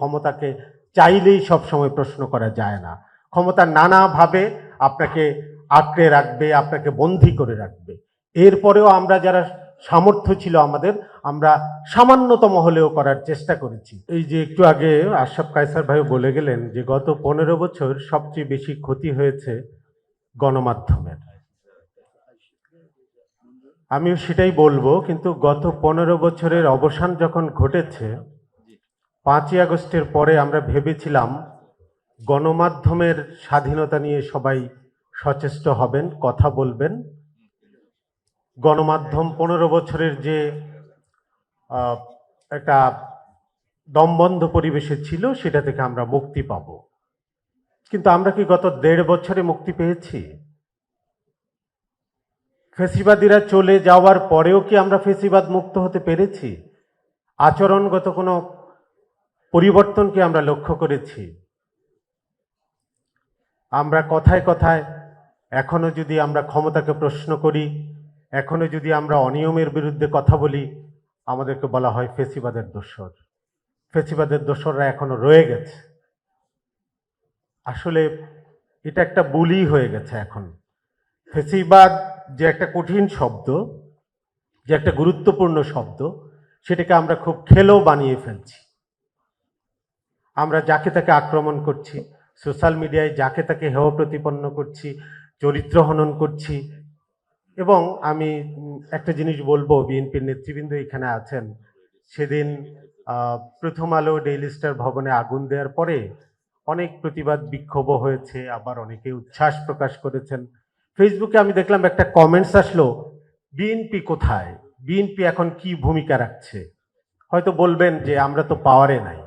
ক্ষমতাকে চাইলেই সবসময় প্রশ্ন করা যায় না। ক্ষমতা নানাভাবে আপনাকে আঁকড়ে রাখবে, আপনাকে বন্দী করে রাখবে। এরপরেও আমরা যারা সামর্থ্য ছিল আমাদের, আমরা সামান্যতম হলেও করার চেষ্টা করেছি। এই যে একটু আগে আশরাফ কায়সার ভাই বলে গেলেন যে গত 15 বছর সবচেয়ে বেশি ক্ষতি হয়েছে গণমাধ্যমের। আমিও সেটাই বলবো, কিন্তু গত 15 বছরের অবসান যখন ঘটেছে, 5ই আগস্টের পরে আমরা ভেবেছিলাম গণমাধ্যমের স্বাধীনতা নিয়ে সবাই সচেষ্ট হবেন, কথা বলবেন। গণমাধ্যম 15 বছরের যে একটা দমবন্ধ পরিবেশে ছিল, সেটা থেকে আমরা মুক্তি পাব। কিন্তু আমরা কি গত 1.5 বছরে মুক্তি পেয়েছি? ফেসিবাদীরা চলে যাওয়ার পরেও কি আমরা ফেসিবাদ মুক্ত হতে পেরেছি? আচরণগত কোনো পরিবর্তন কি আমরা লক্ষ্য করেছি? আমরা কথায় কথায় এখনো যদি আমরা ক্ষমতাকে প্রশ্ন করি, এখনো যদি আমরা অনিয়মের বিরুদ্ধে কথা বলি, আমাদেরকে বলা হয় ফেসিবাদের দোসর। ফেসিবাদের দোসররা এখনো রয়ে গেছে। আসলে এটা একটা বুলি হয়ে গেছে এখন। ফেসিবাদ যে একটা কঠিন শব্দ, যে একটা গুরুত্বপূর্ণ শব্দ, সেটাকে আমরা খুব খেলো বানিয়ে ফেলছি। আমরা যাকে তাকে আক্রমণ করছি, সোশ্যাল মিডিয়ায় যাকে তাকে হেয় প্রতিপন্ন করছি, চরিত্র হনন করছি। এবং আমি একটা জিনিস বলবো, বিএনপির নেতৃবৃন্দ এখানে আছেন, সেদিন প্রথম আলো ডেইলি স্টার ভবনে আগুন দেওয়ার পরে অনেক প্রতিবাদ বিক্ষোভও হয়েছে, আবার অনেকে উচ্ছ্বাস প্রকাশ করেছেন। ফেসবুকে আমি দেখলাম একটা কমেন্টস আসলো, বিএনপি কোথায়, বিএনপি এখন কি ভূমিকা রাখছে। হয়তো বলবেন যে আমরা তো পাওয়ারে নাই,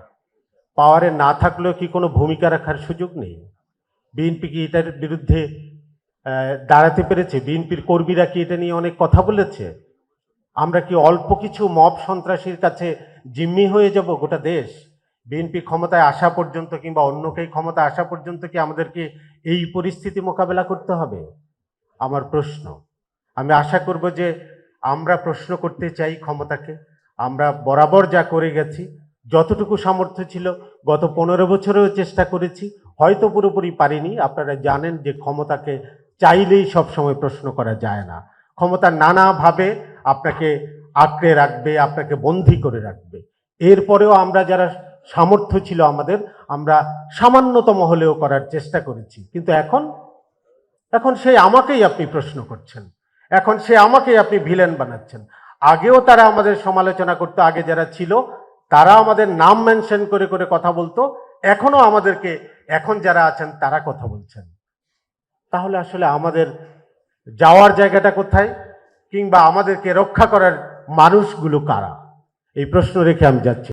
পাওয়ারে না থাকলেও কি কোনো ভূমিকা রাখার সুযোগ নেই? বিএনপি কি এটার বিরুদ্ধে দাঁড়াতে পেরেছে? বিএনপির কর্মীরা কি এটা নিয়ে অনেক কথা বলেছে? আমরা কি অল্প কিছু মব সন্ত্রাসীর কাছে জিম্মি হয়ে যাব গোটা দেশ? বিএনপি ক্ষমতায় আসা পর্যন্ত কিংবা অন্য কেউ ক্ষমতায় আসা পর্যন্ত কি আমাদেরকে এই পরিস্থিতি মোকাবেলা করতে হবে? আমার প্রশ্ন। আমি আশা করব যে আমরা প্রশ্ন করতে চাই ক্ষমতাকে। আমরা বরাবর যা করে গেছি, যতটুকু সামর্থ্য ছিল গত 15 বছরেও চেষ্টা করেছি, হয়তো পুরোপুরি পারিনি। আপনারা জানেন যে ক্ষমতাকে চাইলেই সবসময় প্রশ্ন করা যায় না। ক্ষমতা নানাভাবে আপনাকে আঁকড়ে রাখবে, আপনাকে বন্দী করে রাখবে। এরপরেও আমরা যারা সামর্থ্য ছিল আমাদের, আমরা সামান্যতম হলেও করার চেষ্টা করেছি। কিন্তু এখন সেই আমাকেই আপনি প্রশ্ন করছেন, এখন সে আমাকেই আপনি ভিলেন বানাচ্ছেন। আগেও তারা আমাদের সমালোচনা করতো, আগে যারা ছিল তারা আমাদের নাম মেনশন করে করে কথা বলতো, এখনো আমাদেরকে, এখন যারা আছেন তারা কথা বলছেন। তাহলে আসলে আমাদের যাওয়ার জায়গাটা কোথায়, কিংবা আমাদেরকে রক্ষা করার মানুষগুলো কারা? এই প্রশ্ন রেখে আমি যাচ্ছি।